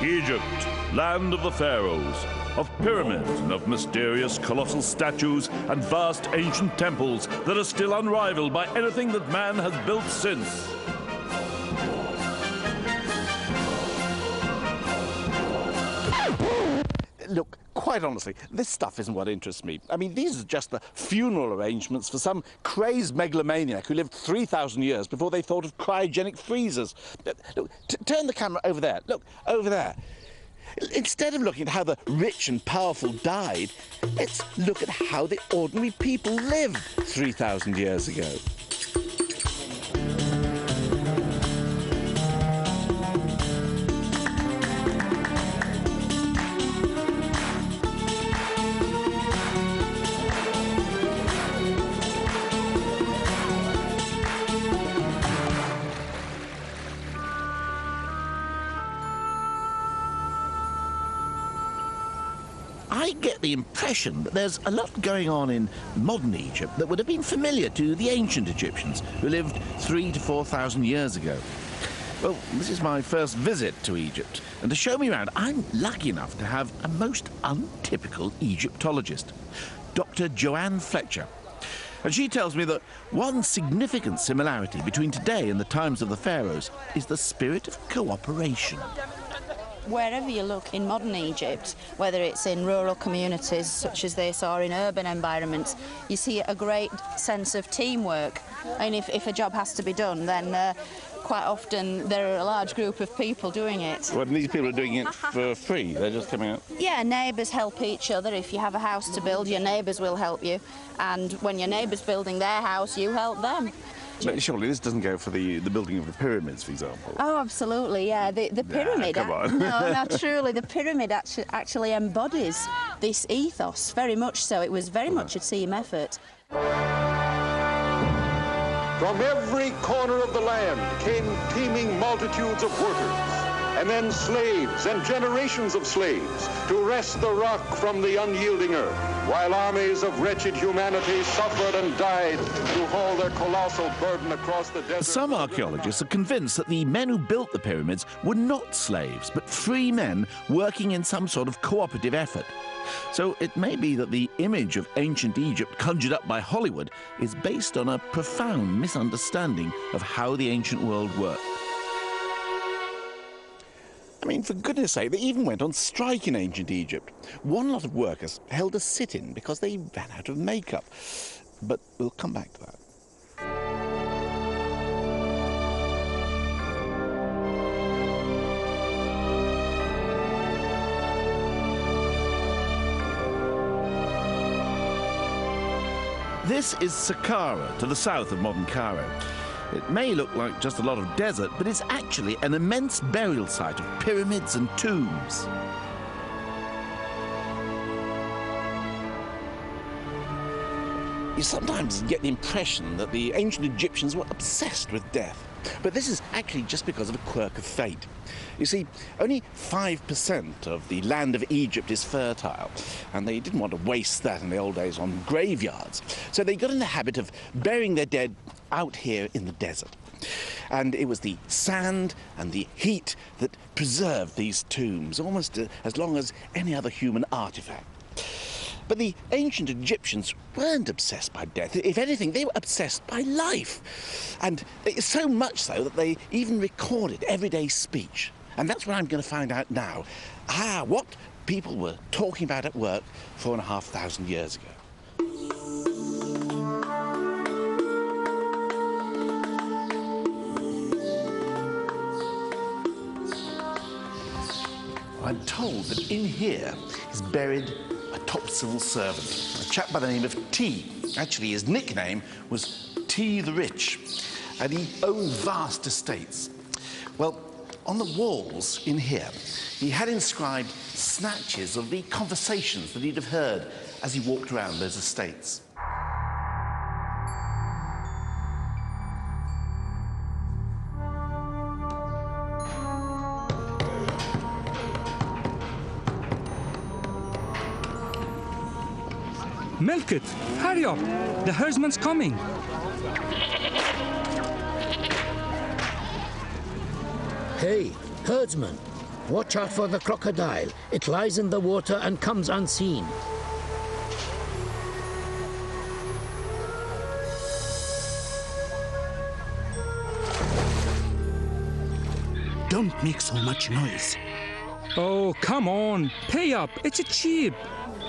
Egypt, land of the pharaohs, of pyramids and of mysterious colossal statues and vast ancient temples that are still unrivaled by anything that man has built since. Look, quite honestly, this stuff isn't what interests me. I mean, these are just the funeral arrangements for some crazed megalomaniac who lived 3,000 years before they thought of cryogenic freezers. Look, turn the camera over there. Look, over there. Instead of looking at how the rich and powerful died, let's look at how the ordinary people lived 3,000 years ago. I get the impression that there's a lot going on in modern Egypt that would have been familiar to the ancient Egyptians who lived 3,000 to 4,000 years ago. Well, this is my first visit to Egypt, and to show me around, I'm lucky enough to have a most untypical Egyptologist, Dr. Joanne Fletcher. And she tells me that one significant similarity between today and the times of the pharaohs is the spirit of cooperation. Wherever you look in modern Egypt, whether it's in rural communities such as this or in urban environments, you see a great sense of teamwork. And if a job has to be done, then quite often there are a large group of people doing it. Well, these people are doing it for free, they're just coming out? Yeah, neighbours help each other. If you have a house to build, your neighbours will help you. And when your neighbour's building their house, you help them. But surely this doesn't go for the building of the pyramids, for example? Oh, absolutely, yeah. The pyramid... Come on. No, truly, the pyramid actually embodies this ethos, very much so. It was very much a team effort. From every corner of the land came teeming multitudes of workers, and then slaves and generations of slaves to wrest the rock from the unyielding earth, while armies of wretched humanity suffered and died to haul their colossal burden across the desert. Some archaeologists are convinced that the men who built the pyramids were not slaves, but free men working in some sort of cooperative effort. So it may be that the image of ancient Egypt conjured up by Hollywood is based on a profound misunderstanding of how the ancient world worked. I mean, for goodness sake, they even went on strike in ancient Egypt. One lot of workers held a sit-in because they ran out of makeup. But we'll come back to that. This is Saqqara, to the south of modern Cairo. It may look like just a lot of desert, but it's actually an immense burial site of pyramids and tombs. You sometimes get the impression that the ancient Egyptians were obsessed with death. But this is actually just because of a quirk of fate. You see, only 5% of the land of Egypt is fertile, and they didn't want to waste that in the old days on graveyards. So they got in the habit of burying their dead out here in the desert. And it was the sand and the heat that preserved these tombs, almost as long as any other human artifact. But the ancient Egyptians weren't obsessed by death. If anything, they were obsessed by life. And so much so that they even recorded everyday speech. And that's what I'm going to find out now. What people were talking about at work 4,500 years ago. I'm told that in here is buried a top civil servant, a chap by the name of T. Actually, his nickname was T the Rich, and he owned vast estates. Well, on the walls in here, he had inscribed snatches of the conversations that he'd have heard as he walked around those estates. Milk it! Hurry up! The herdsman's coming! Hey, herdsman, Watch out for the crocodile. It lies in the water and comes unseen. Don't make so much noise. Oh, come on. Pay up. It's a cheap.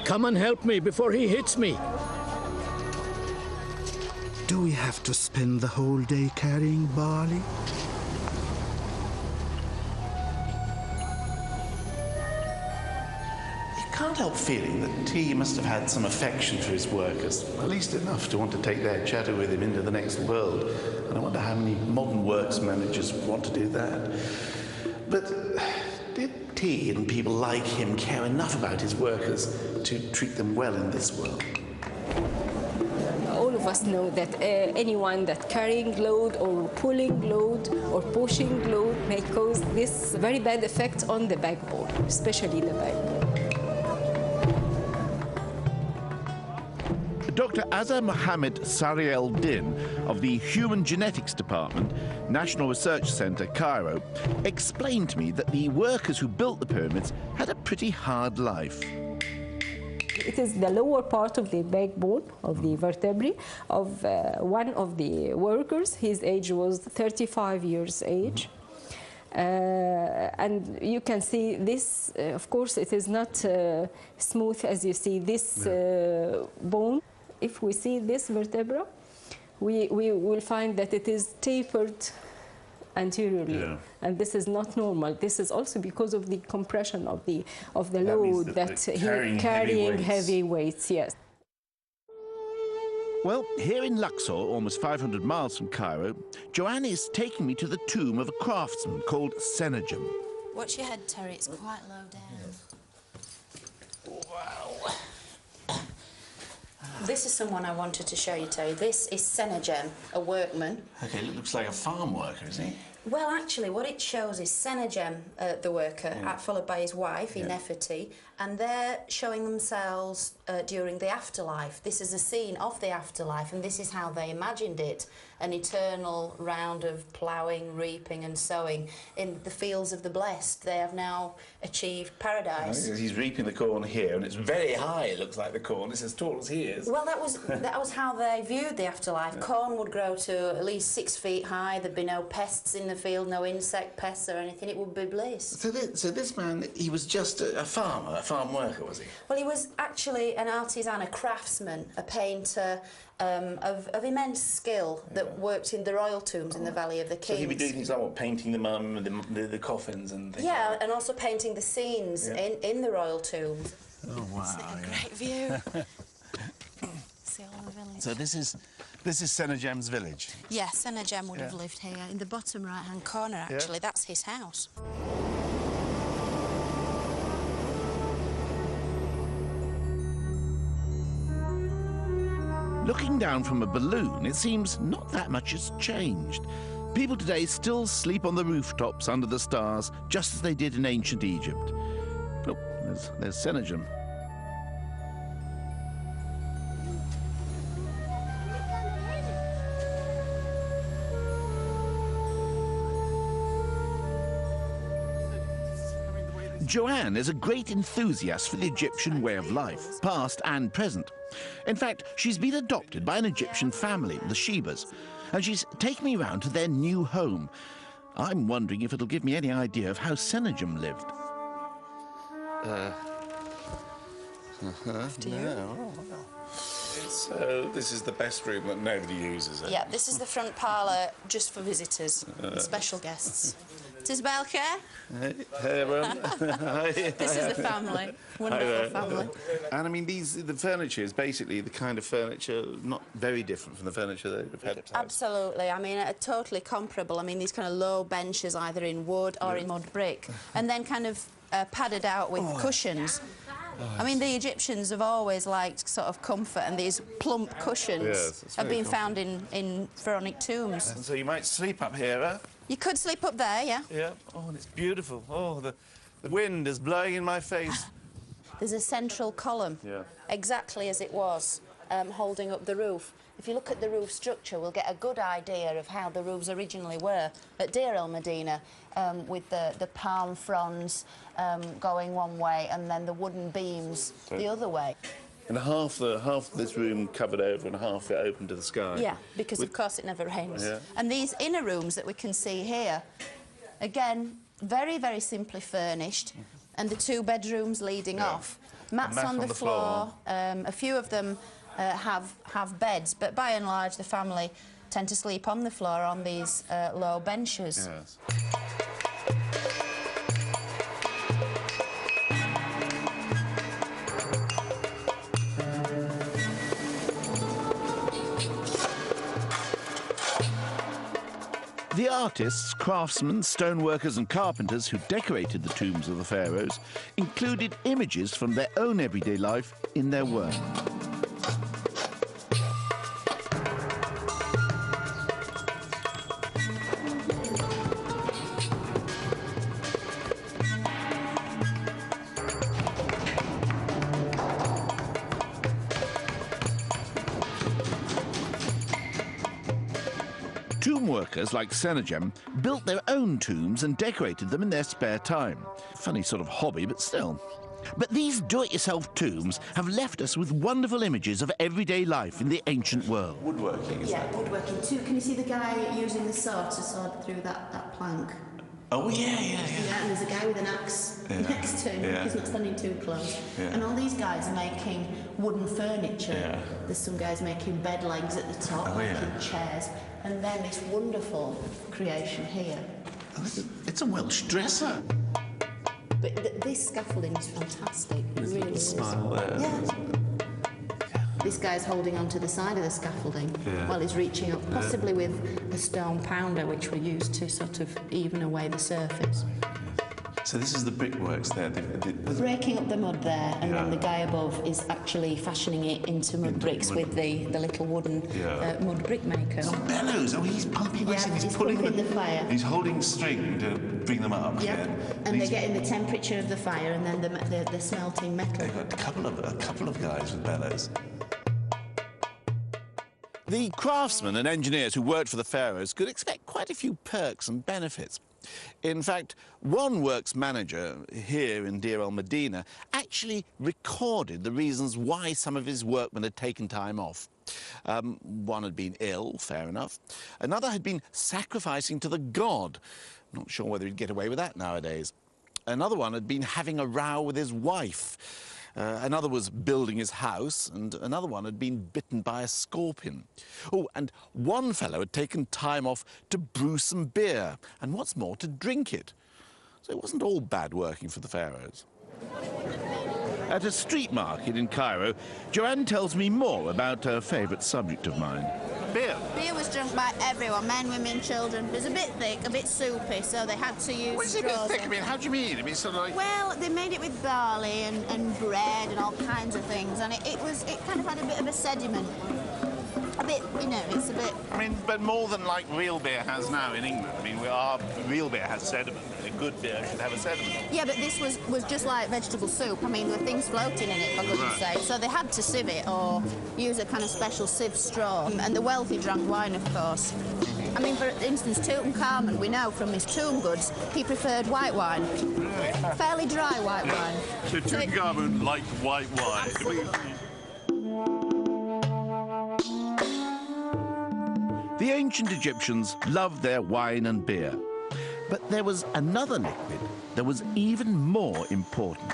Come and help me before he hits me. Do we have to spend the whole day carrying barley? You can't help feeling that T must have had some affection for his workers, at least enough to want to take their chatter with him into the next world. And I wonder how many modern works managers want to do that. But did T and people like him care enough about his workers to treat them well in this world? All of us know that anyone that carrying load or pulling load or pushing load may cause this very bad effect on the backbone, especially the backbone. Dr. Azza Mohammed Sariel Din of the Human Genetics Department, National Research Centre, Cairo, explained to me that the workers who built the pyramids had a pretty hard life. It is the lower part of the backbone of the vertebrae of one of the workers. His age was 35 years age. And you can see this, of course, it is not smooth as you see this bone. If we see this vertebra, we will find that it is tapered anteriorly, and this is not normal. This is also because of the compression of the load that he carrying heavy weights. Yes. Well, here in Luxor, almost 500 miles from Cairo, Joanne is taking me to the tomb of a craftsman called Sennacherib. Watch your head, Terry, it's quite low down. Wow. This is someone I wanted to show you, Terry. This is Sennacherib, a workman. Okay, it looks like a farm worker, isn't he? Well, actually, what it shows is Sennacherib, the worker, followed by his wife, Nefertiti, and they're showing themselves during the afterlife. This is a scene of the afterlife, and this is how they imagined it, an eternal round of ploughing, reaping and sowing in the fields of the blessed. They have now achieved paradise. He's reaping the corn here, and it's very high, it looks like the corn. It's as tall as he is. Well, that was how they viewed the afterlife. Corn would grow to at least 6 feet high. There'd be no pests in the field, no insect pests or anything. It would be bliss. So this man, he was just a farmer, a farm worker, was he? Well, he was actually an artisan, a craftsman, a painter of immense skill that worked in the royal tombs in the Valley of the Kings. So he'd be doing things like what, painting the mum, the coffins and things like that? And also painting the scenes in the royal tombs. Oh, wow. Isn't it a great view? See all the village. So this is Sennacherib's village? Yes, Sennacherib would have lived here. In the bottom right-hand corner, actually, that's his house. Looking down from a balloon, it seems not that much has changed. People today still sleep on the rooftops under the stars, just as they did in ancient Egypt. Oh, there's Sennacherib. Joanne is a great enthusiast for the Egyptian way of life, past and present. In fact, she's been adopted by an Egyptian family, the Shebas, and she's taken me round to their new home. I'm wondering if it'll give me any idea of how Sennacherib lived. So this is the best room that nobody uses, eh? Yeah, this is the front parlour just for visitors, special guests. Tisbel care? Hey, everyone. This is the family. Wonderful family. And I mean, the furniture is basically the kind of furniture not very different from the furniture that we've had. Absolutely. I mean, totally comparable. I mean, these kind of low benches, either in wood or in mud brick, and then kind of padded out with cushions. I mean, the Egyptians have always liked sort of comfort, and these plump cushions have been found in pharaonic tombs. And so you might sleep up here, huh? You could sleep up there, yeah. Yeah. Oh, and it's beautiful. Oh, the wind is blowing in my face. There's a central column, exactly as it was, holding up the roof. If you look at the roof structure, we'll get a good idea of how the roofs originally were at Deir el Medina, with the palm fronds going one way and then the wooden beams the other way. And half this room covered over and half it open to the sky. Yeah, because of course it never rains. Yeah. And these inner rooms that we can see here, again, very, very simply furnished, and the 2 bedrooms leading off. Mats on the floor. A few of them have beds, but by and large the family tend to sleep on the floor on these low benches. Yes. The artists, craftsmen, stoneworkers and carpenters who decorated the tombs of the pharaohs included images from their own everyday life in their work. Tomb workers like Senajem built their own tombs and decorated them in their spare time. Funny sort of hobby, but still. But these do-it-yourself tombs have left us with wonderful images of everyday life in the ancient world. Woodworking, is that? Yeah, woodworking too. Can you see the guy using the saw to saw through that plank? Oh, yeah. Yeah, and there's a guy with an axe next to him. He's not standing too close. Yeah. And all these guys are making wooden furniture. Yeah. There's some guys making bed legs at the top, making chairs. And then this wonderful creation here. Oh, it's a Welsh dresser. But this scaffolding is fantastic. It really is. Smile there. Yeah. This guy's holding onto the side of the scaffolding while he's reaching up, possibly with a stone pounder, which we use to sort of even away the surface. So this is the brickworks there. Breaking up the mud there, and then the guy above is actually fashioning it into mud bricks with the little wooden mud brick maker. Oh, bellows! Oh, he's pumping. Yeah, he's pumping the fire. He's holding string to bring them up. Yeah, and they're getting the temperature of the fire, and then the smelting metal. They've got a couple of guys with bellows. The craftsmen and engineers who worked for the pharaohs could expect quite a few perks and benefits. In fact, one works manager here in Deir el Medina actually recorded the reasons why some of his workmen had taken time off. One had been ill, fair enough. Another had been sacrificing to the god. Not sure whether he'd get away with that nowadays. Another one had been having a row with his wife. Another was building his house, and another one had been bitten by a scorpion. Oh, and one fellow had taken time off to brew some beer, and what's more, to drink it. So it wasn't all bad working for the pharaohs. At a street market in Cairo, Joanne tells me more about her favourite subject of mine. Beer. Beer was drunk by everyone, men, women, children. It was a bit thick, a bit soupy, so they had to use What's it a bit thick? I mean, how do you mean? I mean, sort of like... Well, they made it with barley and bread and all kinds of things, and it kind of had a bit of a sediment. A bit, you know, it's a bit... I mean, but more than like real beer has now in England. I mean, our real beer has sediment. A good beer should have a sediment. Yeah, but this was just like vegetable soup. I mean, there were things floating in it, for goodness sake. So they had to sieve it or use a kind of special sieve straw. And the wealthy drank wine, of course. I mean, for instance, Tutankhamun, we know from his tomb goods, he preferred white wine. Really? Fairly dry white wine. So Tutankhamun liked white wine. The ancient Egyptians loved their wine and beer. But there was another liquid that was even more important.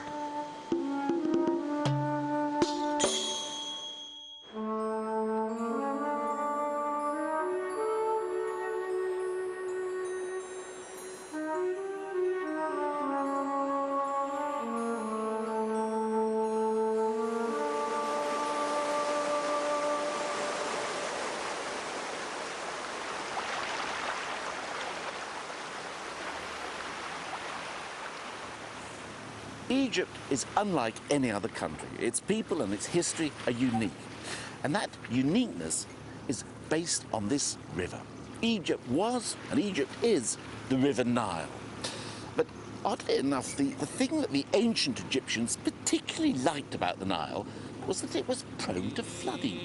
Egypt is unlike any other country. Its people and its history are unique. And that uniqueness is based on this river. Egypt was, and Egypt is, the River Nile. But oddly enough, the thing that the ancient Egyptians particularly liked about the Nile was that it was prone to flooding.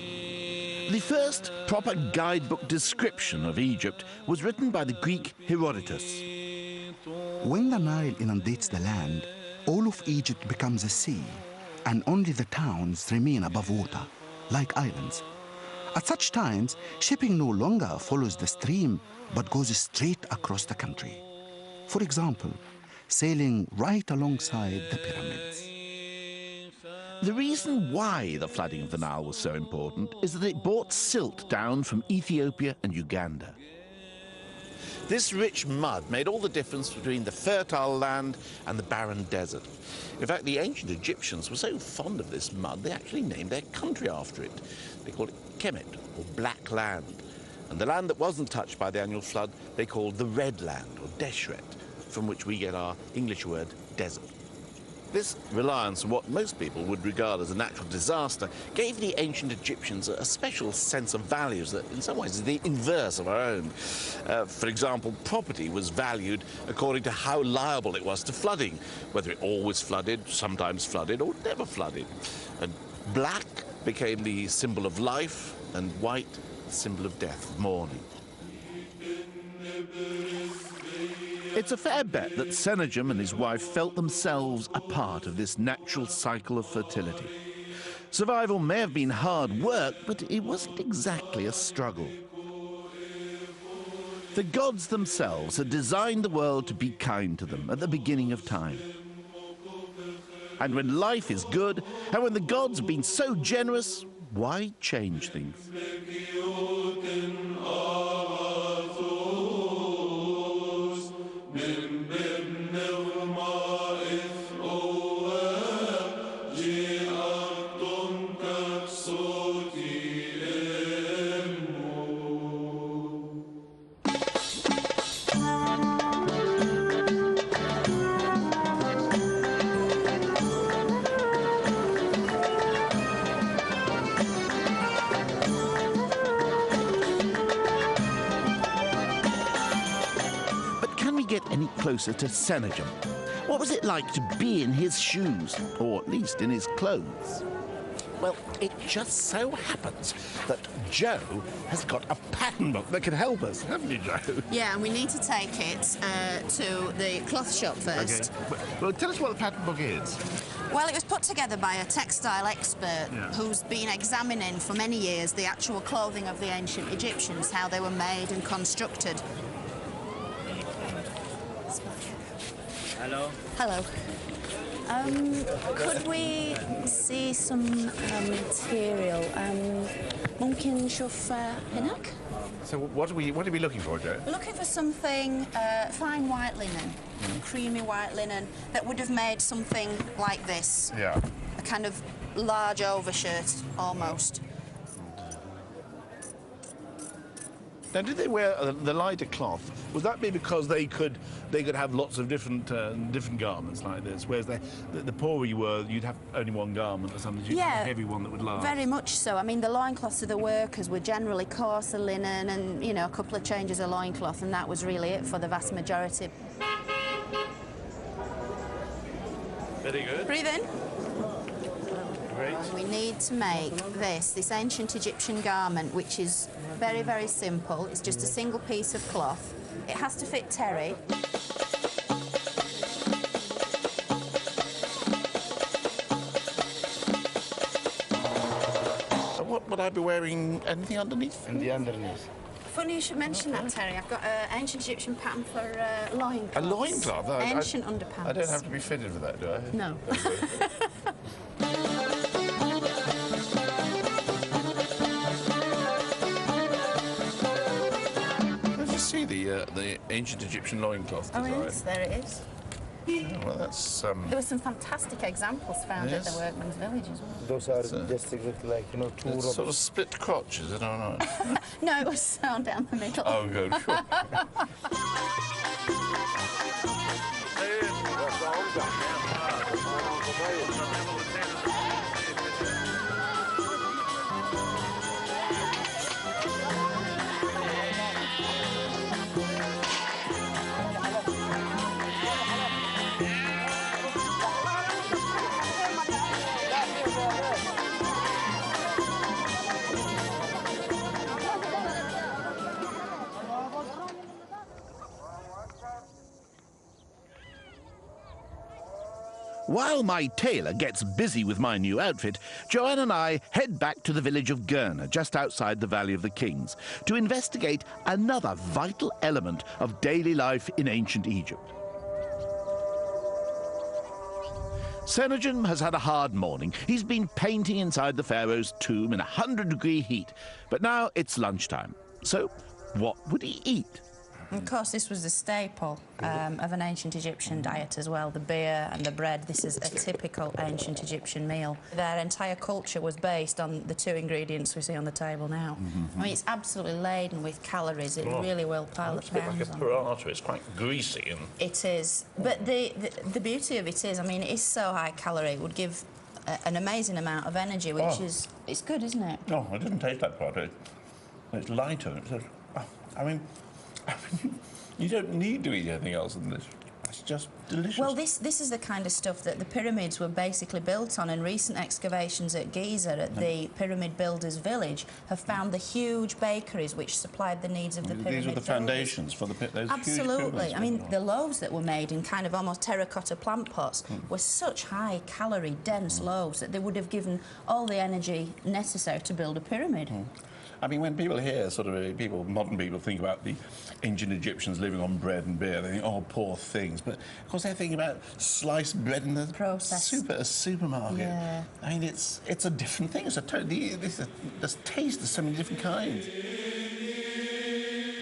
The first proper guidebook description of Egypt was written by the Greek Herodotus. When the Nile inundates the land, all of Egypt becomes a sea, and only the towns remain above water, like islands. At such times, shipping no longer follows the stream, but goes straight across the country. For example, sailing right alongside the pyramids. The reason why the flooding of the Nile was so important is that it brought silt down from Ethiopia and Uganda. This rich mud made all the difference between the fertile land and the barren desert. In fact, the ancient Egyptians were so fond of this mud, they actually named their country after it. They called it Kemet, or Black Land. And the land that wasn't touched by the annual flood, they called the Red Land, or Deshret, from which we get our English word desert. This reliance on what most people would regard as a natural disaster gave the ancient Egyptians a special sense of values that in some ways is the inverse of our own. For example, property was valued according to how liable it was to flooding, whether it always flooded, sometimes flooded, or never flooded. And black became the symbol of life, and white the symbol of death, mourning. It's a fair bet that Sennacherib and his wife felt themselves a part of this natural cycle of fertility. Survival may have been hard work, but it wasn't exactly a struggle. The gods themselves had designed the world to be kind to them at the beginning of time. And when life is good, and when the gods have been so generous, why change things? Any closer to Sennacherib? What was it like to be in his shoes, or at least in his clothes? Well, it just so happens that Joe has got a pattern book that can help us, haven't you, Joe? Yeah, and we need to take it to the cloth shop first. Okay. Well, tell us what the pattern book is. Well, it was put together by a textile expert who's been examining for many years the actual clothing of the ancient Egyptians, how they were made and constructed. Hello. Hello. Could we see some material? ممكن نشوف هناك? So what are we looking for, Joe? We're looking for something fine white linen, creamy white linen that would have made something like this. Yeah. A kind of large overshirt, almost. Now, did they wear the lighter cloth? Would that be because they could have lots of different garments like this? Whereas the poorer you were, you'd have only one garment or something. You'd have a heavy one that would last. Very much so. I mean, the loincloths of the workers were generally coarser linen and, you know, a couple of changes of loincloth, and that was really it for the vast majority. Very good. Breathe in. Great. We need to make this ancient Egyptian garment, which is very, very simple. It's just a single piece of cloth. It has to fit terry. What would I be wearing? Anything underneath? And the underneath. Funny you should mention that, Terry. I've got an ancient Egyptian pattern for loincloths. A loincloth? Ancient underpants. I don't have to be fitted for that, do I? No. The ancient Egyptian loincloth design. Oh, yes, there it is. Oh, well, that's... There were some fantastic examples found at the workman's village as well. Those are just exactly like, you know, two it's robots. sort of split crotch, is it or not? No, it was sewn down the middle. Oh, good. While my tailor gets busy with my new outfit, Joanne and I head back to the village of Gurna, just outside the Valley of the Kings, to investigate another vital element of daily life in ancient Egypt. Sennacherib has had a hard morning. He's been painting inside the pharaoh's tomb in 100-degree heat, but now it's lunchtime. So what would he eat? Of course, this was a staple of an ancient Egyptian diet as well, the beer and the bread. This is a typical ancient Egyptian meal. Their entire culture was based on the two ingredients we see on the table now. I mean, it's absolutely laden with calories. It really will pile the pounds like a paratha. It's quite greasy. And... It is. But the beauty of it is, I mean, it is so high calorie, it would give an amazing amount of energy, which is... It's good, isn't it? No, it doesn't taste like paratha. It's lighter. I mean, you don't need to eat anything else than this. It's just delicious. Well, this is the kind of stuff that the pyramids were basically built on, and recent excavations at Giza, at the pyramid builders' village, have found the huge bakeries which supplied the needs of the pyramid These were the builders. Foundations for those Absolutely. huge I mean, the loaves that were made in kind of almost terracotta plant pots were such high-calorie, dense loaves that they would have given all the energy necessary to build a pyramid. I mean, when people hear, modern people think about the ancient Egyptians living on bread and beer, they think, oh, poor things. But, of course, they're thinking about sliced bread in the supermarket. Yeah. I mean, it's a different thing. It's there's taste. There's so many different kinds.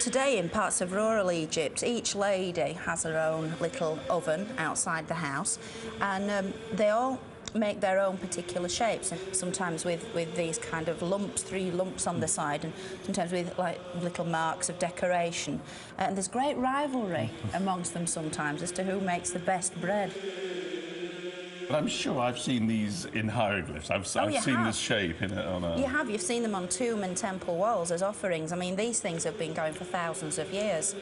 Today, in parts of rural Egypt, each lady has her own little oven outside the house, and they all make their own particular shapes, and sometimes with these kind of lumps, 3 lumps on the side, and sometimes with like little marks of decoration. And there's great rivalry amongst them sometimes as to who makes the best bread. But I'm sure I've seen these in hieroglyphs. I've seen this shape on a... You have. You've seen them on tomb and temple walls as offerings. I mean, these things have been going for thousands of years.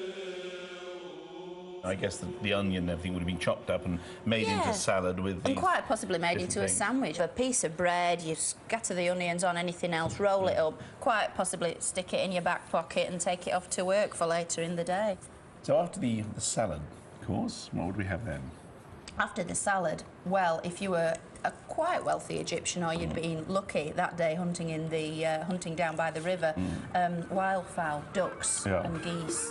I guess the onion and everything would have been chopped up and made into salad with and quite possibly made into a sandwich. A piece of bread, you scatter the onions on anything else, roll it up, quite possibly stick it in your back pocket and take it off to work for later in the day. So after the salad course, what would we have then? After the salad, well, if you were a quite wealthy Egyptian or you'd been lucky that day hunting in the hunting down by the river, wildfowl, ducks and geese.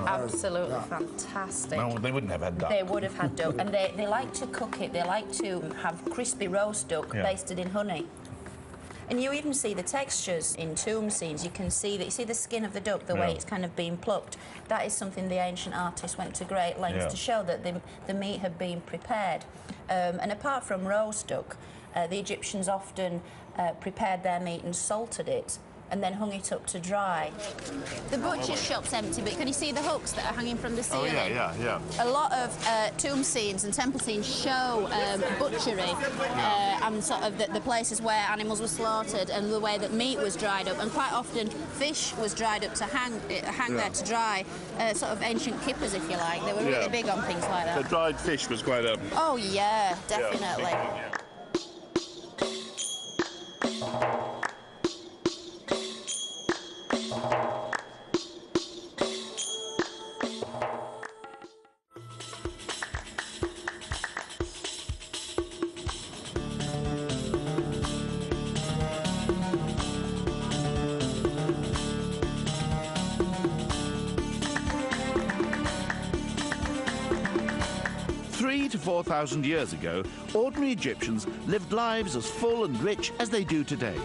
Absolutely fantastic. No, they wouldn't have had duck. They would have had duck, and they like to cook it. They like to have crispy roast duck basted in honey. And you even see the textures in tomb scenes. You can see that. You see the skin of the duck, the way it's kind of been plucked. That is something the ancient artists went to great lengths to show that the meat had been prepared. And apart from roast duck, the Egyptians often prepared their meat and salted it, and then hung it up to dry. The butcher's shop's empty, but can you see the hooks that are hanging from the ceiling? Oh, yeah. A lot of tomb scenes and temple scenes show butchery and sort of the places where animals were slaughtered and the way that meat was dried up, and quite often fish was dried up to hang there to dry, sort of ancient kippers, if you like. They were really big on things like that. The dried fish was quite a... Oh, yeah, definitely. To 4,000 years ago, ordinary Egyptians lived lives as full and rich as they do today.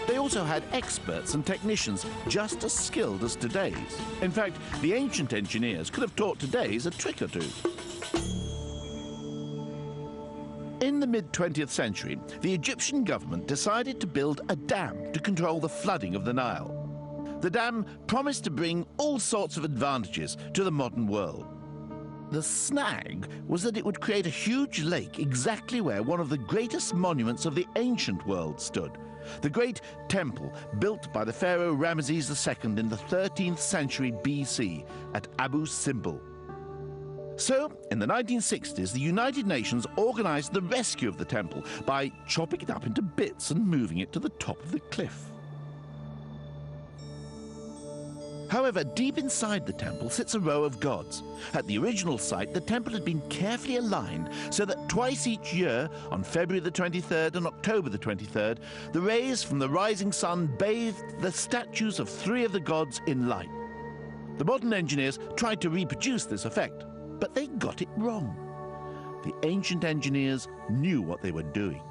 They also had experts and technicians just as skilled as today's. In fact, the ancient engineers could have taught today's a trick or two. In the mid-20th century, the Egyptian government decided to build a dam to control the flooding of the Nile. The dam promised to bring all sorts of advantages to the modern world. The snag was that it would create a huge lake exactly where one of the greatest monuments of the ancient world stood, the great temple built by the pharaoh Ramesses II in the 13th century BC at Abu Simbel. So, in the 1960s, the United Nations organised the rescue of the temple by chopping it up into bits and moving it to the top of the cliff. However, deep inside the temple sits a row of gods. At the original site, the temple had been carefully aligned so that twice each year, on February the 23rd and October the 23rd, the rays from the rising sun bathed the statues of 3 of the gods in light. The modern engineers tried to reproduce this effect, but they got it wrong. The ancient engineers knew what they were doing.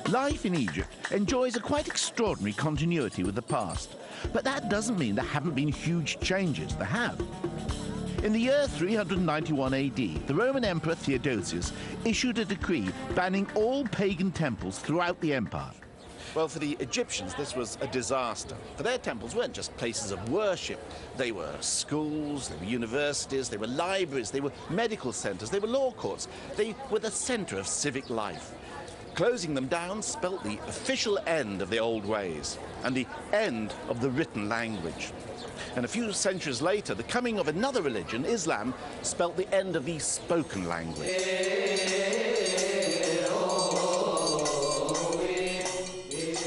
Life in Egypt enjoys a quite extraordinary continuity with the past, but that doesn't mean there haven't been huge changes. There have. In the year 391 AD, the Roman Emperor Theodosius issued a decree banning all pagan temples throughout the empire. Well, for the Egyptians, this was a disaster. For their temples weren't just places of worship. They were schools, they were universities, they were libraries, they were medical centres, they were law courts. They were the centre of civic life. Closing them down spelt the official end of the old ways and the end of the written language. And a few centuries later, the coming of another religion, Islam, spelt the end of the spoken language.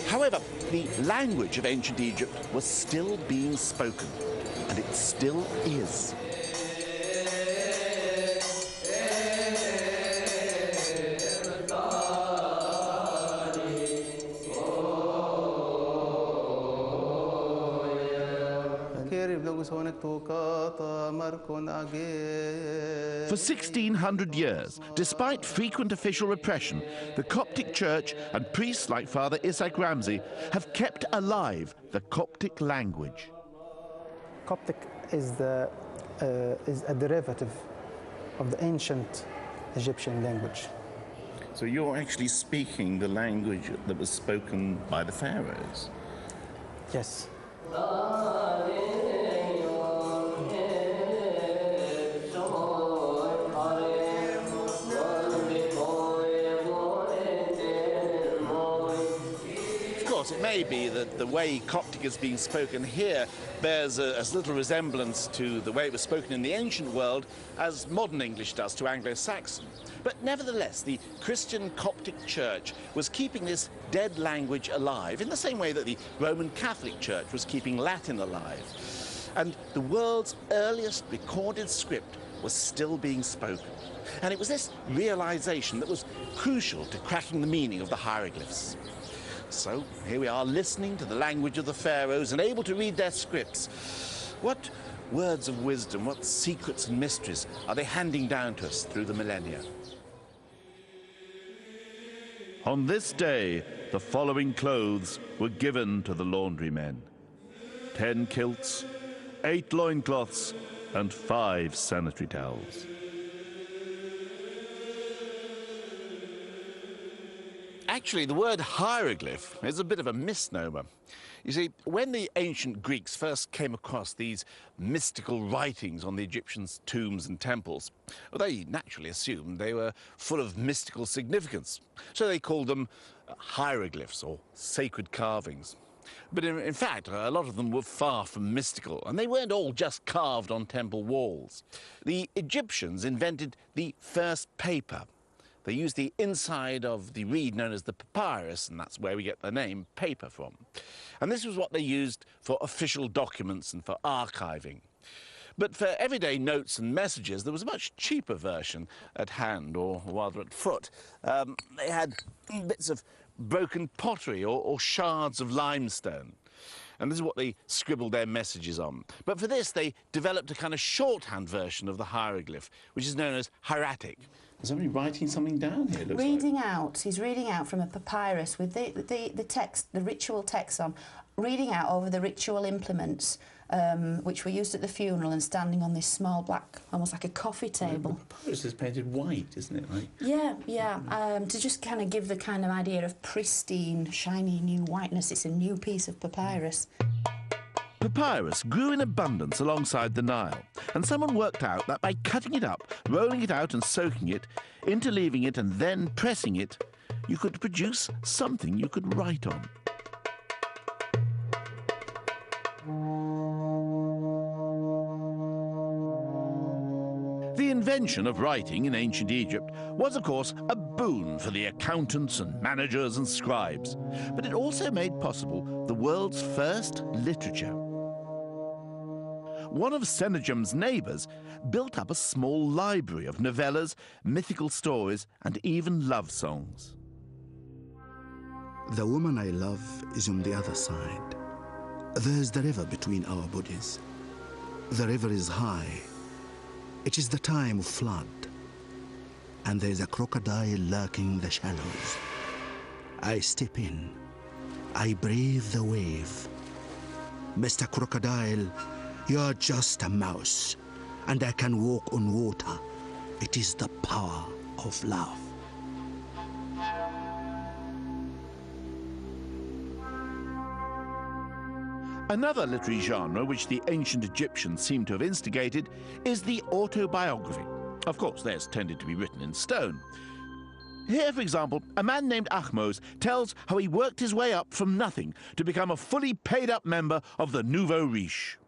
However, the language of ancient Egypt was still being spoken, and it still is. For 1600 years, despite frequent official repression, the Coptic Church and priests like Father Isaac Ramsey have kept alive the Coptic language. Coptic is a derivative of the ancient Egyptian language. So you're actually speaking the language that was spoken by the pharaohs? Yes. It may be that the way Coptic is being spoken here bears as little resemblance to the way it was spoken in the ancient world as modern English does to Anglo-Saxon. But nevertheless, the Christian Coptic Church was keeping this dead language alive in the same way that the Roman Catholic Church was keeping Latin alive. And the world's earliest recorded script was still being spoken. And it was this realization that was crucial to cracking the meaning of the hieroglyphs. So here we are, listening to the language of the pharaohs and able to read their scripts. What words of wisdom, what secrets and mysteries are they handing down to us through the millennia? On this day, the following clothes were given to the laundrymen: 10 kilts, 8 loincloths, and 5 sanitary towels. Actually, the word hieroglyph is a bit of a misnomer. You see, when the ancient Greeks first came across these mystical writings on the Egyptians' tombs and temples, well, they naturally assumed they were full of mystical significance. So they called them hieroglyphs, or sacred carvings. But in fact, a lot of them were far from mystical, and they weren't all just carved on temple walls. The Egyptians invented the first paper. They used the inside of the reed known as the papyrus, and that's where we get the name paper from. And this was what they used for official documents and for archiving. But for everyday notes and messages, there was a much cheaper version at hand, or rather at foot. They had bits of broken pottery or shards of limestone. And this is what they scribbled their messages on. But for this, they developed a kind of shorthand version of the hieroglyph, which is known as hieratic. Is somebody writing something down here? He's reading out from a papyrus with the text, the ritual text on, reading out over the ritual implements which were used at the funeral, and standing on this small black, almost like a coffee table. The papyrus is painted white, isn't it? Like... Yeah. To just kind of give the kind of idea of pristine, shiny new whiteness. It's a new piece of papyrus. Papyrus grew in abundance alongside the Nile, and someone worked out that by cutting it up, rolling it out and soaking it, interleaving it and then pressing it, you could produce something you could write on. invention of writing in ancient Egypt was, of course, a boon for the accountants and managers and scribes, but it also made possible the world's first literature. One of Sennacherib's neighbours built up a small library of novellas, mythical stories, and even love songs. The woman I love is on the other side. There's the river between our bodies. The river is high. It is the time of flood. And there's a crocodile lurking in the shallows. I step in. I brave the wave. Mr. Crocodile, you're just a mouse, and I can walk on water. It is the power of love. Another literary genre which the ancient Egyptians seem to have instigated is the autobiography. Of course, theirs tended to be written in stone. Here, for example, a man named Ahmose tells how he worked his way up from nothing to become a fully paid-up member of the nouveau riche.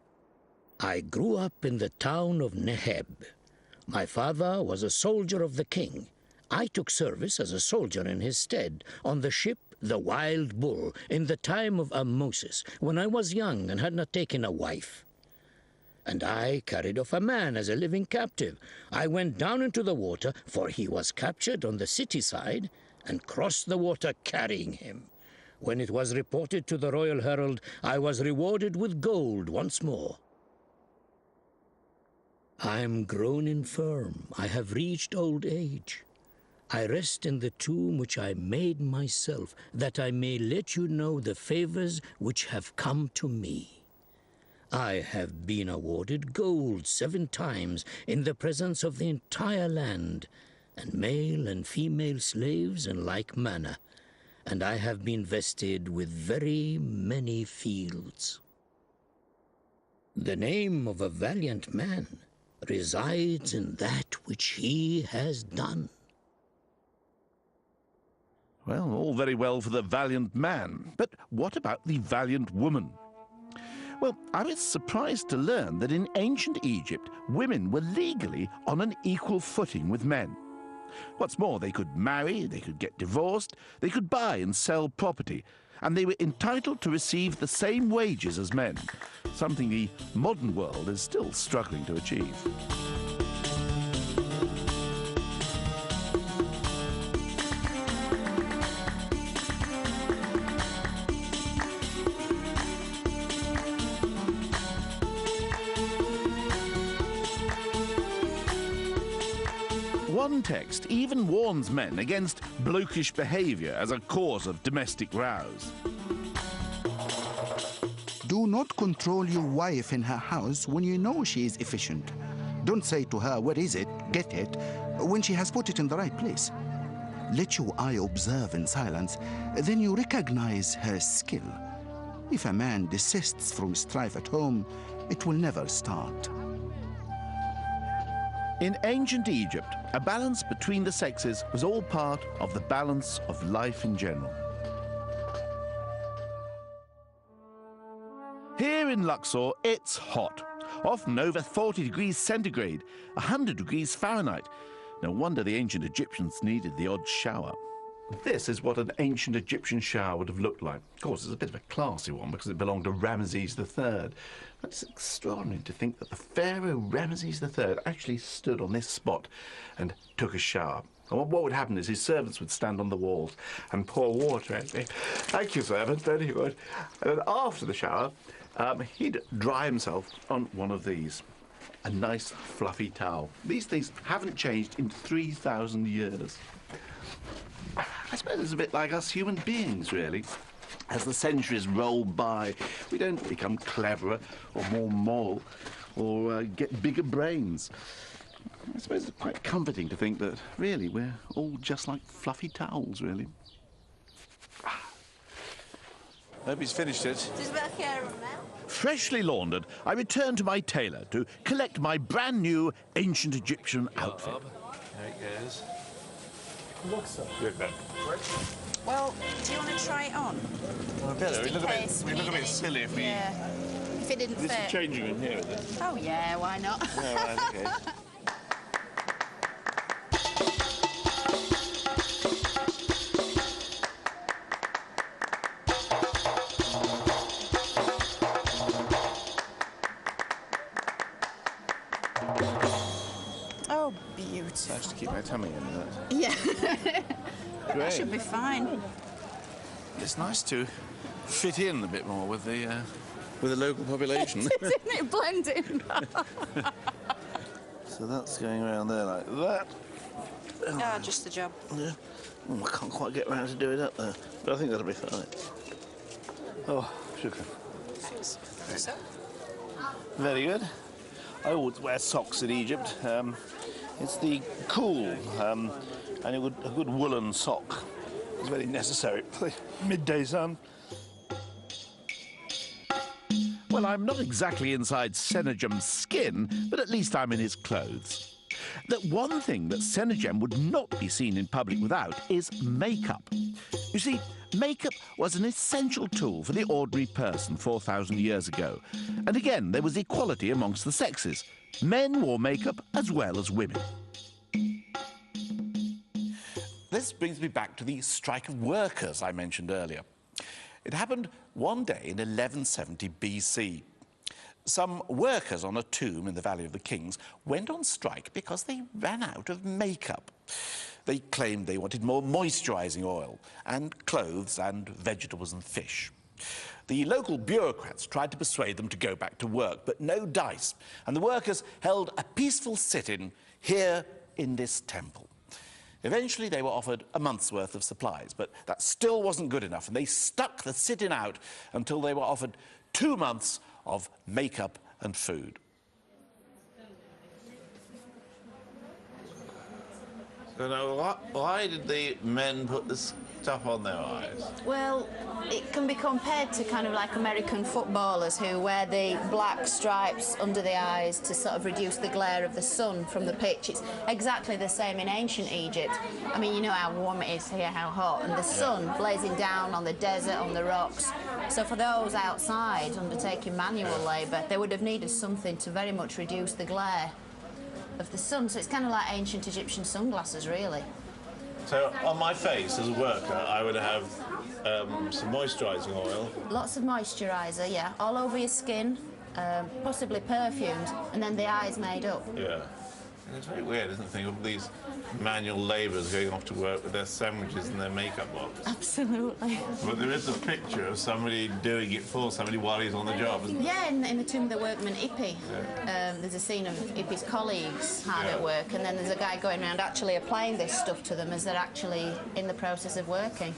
I grew up in the town of Neheb. My father was a soldier of the king. I took service as a soldier in his stead on the ship the Wild Bull in the time of Ahmose, when I was young and had not taken a wife. And I carried off a man as a living captive. I went down into the water, for he was captured on the city side, and crossed the water carrying him. When it was reported to the Royal Herald, I was rewarded with gold once more. I am grown infirm. I have reached old age. I rest in the tomb which I made myself, that I may let you know the favors which have come to me. I have been awarded gold 7 times in the presence of the entire land, and male and female slaves in like manner, and I have been vested with very many fields. The name of a valiant man resides in that which he has done. Well, all very well for the valiant man, but what about the valiant woman? Well, I was surprised to learn that in ancient Egypt, women were legally on an equal footing with men. What's more, they could marry, they could get divorced, they could buy and sell property, and they were entitled to receive the same wages as men, something the modern world is still struggling to achieve. One text even warns men against blokish behavior as a cause of domestic rows. Do not control your wife in her house when you know she is efficient. Don't say to her, "Where is it? Get it," when she has put it in the right place. Let your eye observe in silence, then you recognize her skill. If a man desists from strife at home, it will never start. In ancient Egypt, a balance between the sexes was all part of the balance of life in general. Here in Luxor, it's hot, often over 40 degrees centigrade, 100 degrees Fahrenheit. No wonder the ancient Egyptians needed the odd shower. This is what an ancient Egyptian shower would have looked like. Of course, it's a bit of a classy one because it belonged to Ramesses III. But it's extraordinary to think that the pharaoh Ramesses III actually stood on this spot and took a shower. And what would happen is his servants would stand on the walls and pour water at me. "Thank you, servant," then he would. And after the shower, he'd dry himself on one of these. A nice fluffy towel. These things haven't changed in 3,000 years. I suppose it's a bit like us human beings, really. As the centuries roll by, we don't become cleverer or more moral or get bigger brains. I suppose it's quite comforting to think that, really, we're all just like fluffy towels, really. Hope he's finished it. Freshly laundered, I return to my tailor to collect my brand new ancient Egyptian outfit. There it goes. Looks so. Good, Ben. Well, do you want to try it on? Well, better. We look a bit silly if we... Yeah. If it didn't This fit. is changing in here, is it? Oh, yeah, why not? Yeah, right, okay. It's nice to keep my tummy in that. Yeah. Great. That should be fine. It's nice to fit in a bit more with the local population. Isn't it? Blend in. So that's going around there like that. Ah, just the job. Yeah. Oh, I can't quite get around to do it up there, but I think that'll be fine. Oh, sugar. Thanks. So? Very good. I always wear socks in Egypt. It's the cool and a good woolen sock. It's very necessary for the midday sun. Well, I'm not exactly inside Senegem's skin, but at least I'm in his clothes. The one thing that Senegem would not be seen in public without is makeup. You see, makeup was an essential tool for the ordinary person 4,000 years ago. And again, there was equality amongst the sexes. Men wore makeup as well as women. This brings me back to the strike of workers I mentioned earlier. It happened one day in 1170 BC. Some workers on a tomb in the Valley of the Kings went on strike because they ran out of makeup. They claimed they wanted more moisturising oil and clothes and vegetables and fish. The local bureaucrats tried to persuade them to go back to work, but no dice, and the workers held a peaceful sit-in here in this temple. Eventually, they were offered a month's worth of supplies, but that still wasn't good enough, and they stuck the sit-in out until they were offered 2 months of makeup and food. So now, why did the men put this stuff on their eyes? Well, it can be compared to kind of like American footballers who wear the black stripes under the eyes to sort of reduce the glare of the sun from the pitch. It's exactly the same in ancient Egypt. I mean, you know how warm it is here, how hot, and the sun blazing down on the desert, on the rocks. So for those outside undertaking manual labour, they would have needed something to very much reduce the glare of the sun. So it's kind of like ancient Egyptian sunglasses, really. So on my face as a worker, I would have some moisturising oil. Lots of moisturiser, yeah, all over your skin, possibly perfumed, and then the eyes made up. Yeah. And it's very weird, isn't it, think of these manual labourers going off to work with their sandwiches and their makeup box. Absolutely. But there is a picture of somebody doing it for somebody while he's on the job, isn't there? Yeah, in the Tomb of the Workman Ippy, there's a scene of Ippy's colleagues hard at work, and then there's a guy going around actually applying this stuff to them as they're actually in the process of working.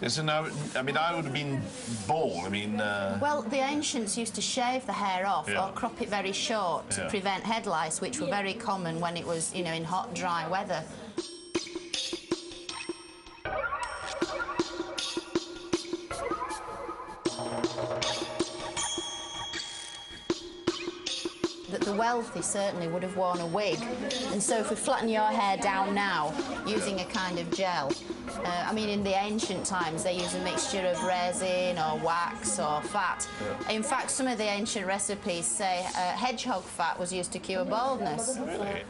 So now, I mean, I would have been bald. I mean... Well, the ancients used to shave the hair off Yeah. or crop it very short to prevent head lice, which were very common when it was, you know, in hot, dry weather. That the wealthy certainly would have worn a wig, and so if we flatten your hair down now using a kind of gel, I mean, in the ancient times they used a mixture of resin or wax or fat. In fact, some of the ancient recipes say hedgehog fat was used to cure baldness. Really?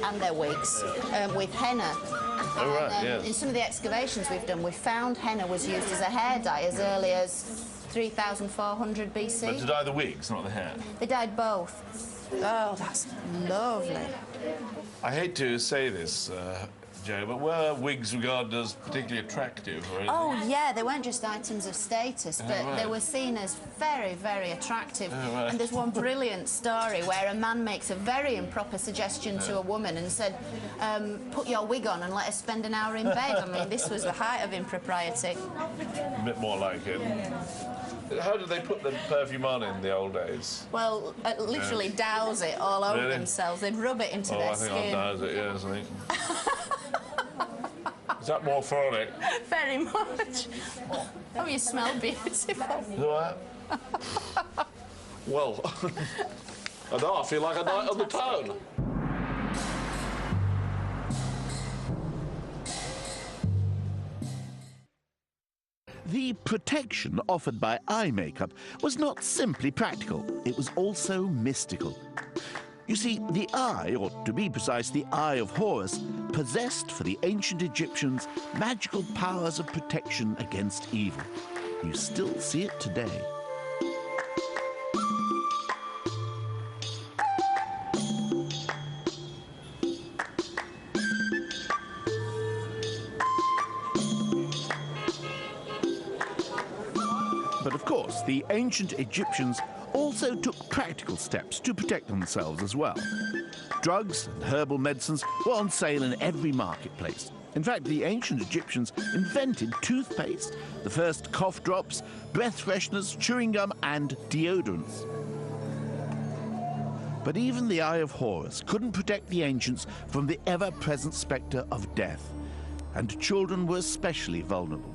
And their wigs with henna. Oh, right, yes. In some of the excavations we've done, we found henna was used as a hair dye as early as 3,400 BC. But to dye the wigs, not the hair? They dyed both. Oh, that's lovely. I hate to say this, Joe, but were wigs regarded as particularly attractive? Or Oh, yeah, they weren't just items of status, but right. they were seen as very, very attractive. Right. And there's one brilliant story where a man makes a very improper suggestion to a woman and said, put your wig on and let us spend an hour in bed. I mean, this was the height of impropriety. A bit more like it. How did they put the perfume on in the old days? Well, literally douse it all over themselves. They'd rub it into their skin. I think I'll douse it, yes, I think. Is that more chronic? Very much. Oh, you smell beautiful. Do I? Well, I know, I feel like a knight on the town. The protection offered by eye makeup was not simply practical, it was also mystical. You see, the eye, or to be precise, the Eye of Horus, possessed for the ancient Egyptians magical powers of protection against evil. You still see it today. But of course, the ancient Egyptians also took practical steps to protect themselves as well. Drugs and herbal medicines were on sale in every marketplace. In fact, the ancient Egyptians invented toothpaste, the first cough drops, breath fresheners, chewing gum, and deodorants. But even the Eye of Horus couldn't protect the ancients from the ever-present spectre of death, and children were especially vulnerable.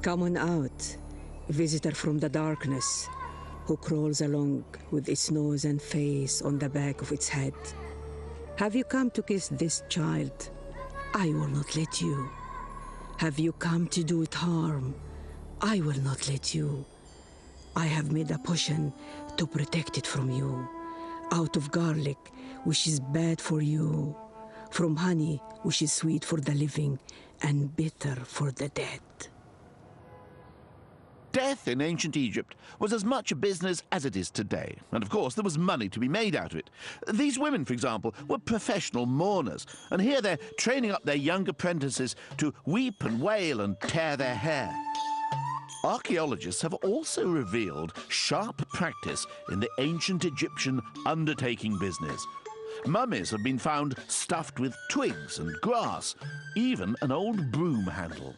Come on out, visitor from the darkness, who crawls along with its nose and face on the back of its head. Have you come to kiss this child? I will not let you. Have you come to do it harm? I will not let you. I have made a potion to protect it from you, out of garlic, which is bad for you, from honey, which is sweet for the living and bitter for the dead. Death in ancient Egypt was as much a business as it is today. And of course, there was money to be made out of it. These women, for example, were professional mourners. And here they're training up their young apprentices to weep and wail and tear their hair. Archaeologists have also revealed sharp practice in the ancient Egyptian undertaking business. Mummies have been found stuffed with twigs and grass, even an old broom handle.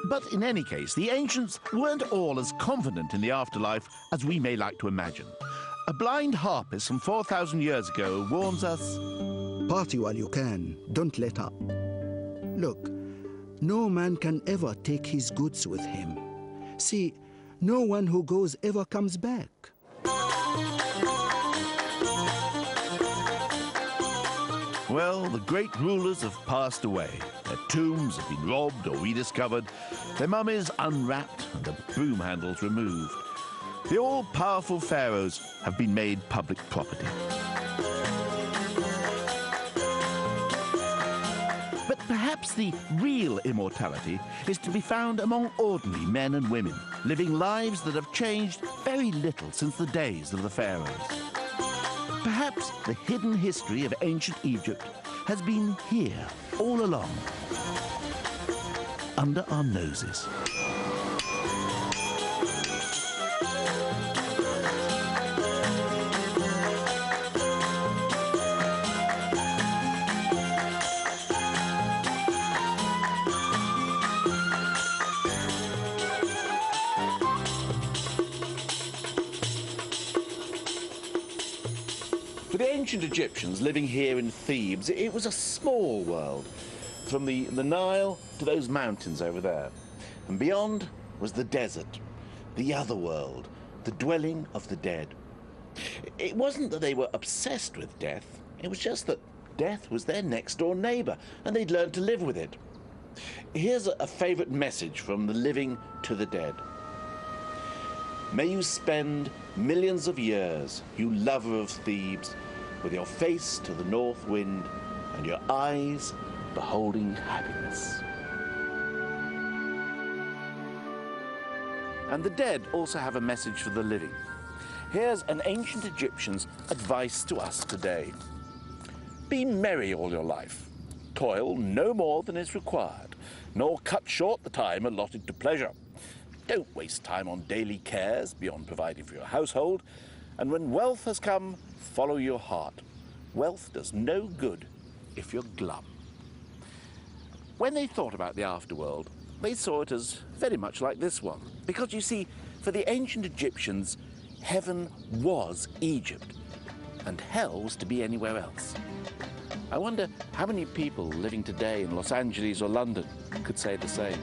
But in any case, the ancients weren't all as confident in the afterlife as we may like to imagine. A blind harpist from 4,000 years ago warns us, "Party while you can, don't let up. Look, no man can ever take his goods with him. See, no one who goes ever comes back." Well, the great rulers have passed away. Their tombs have been robbed or rediscovered, their mummies unwrapped and the broom handles removed. The all-powerful pharaohs have been made public property. But perhaps the real immortality is to be found among ordinary men and women, living lives that have changed very little since the days of the pharaohs. Perhaps the hidden history of ancient Egypt has been here all along, under our noses. For the ancient Egyptians living here in Thebes, it was a small world. From the Nile to those mountains over there. And beyond was the desert, the other world, the dwelling of the dead. It wasn't that they were obsessed with death, it was just that death was their next-door neighbour, and they'd learned to live with it. Here's a favourite message from the living to the dead. May you spend millions of years, you lover of Thebes, with your face to the north wind and your eyes beholding happiness. And the dead also have a message for the living. Here's an ancient Egyptian's advice to us today. Be merry all your life. Toil no more than is required, nor cut short the time allotted to pleasure. Don't waste time on daily cares beyond providing for your household, and when wealth has come, follow your heart. Wealth does no good if you're glum. When they thought about the afterworld, they saw it as very much like this one. Because, you see, for the ancient Egyptians, heaven was Egypt, and hell was to be anywhere else. I wonder how many people living today in Los Angeles or London could say the same.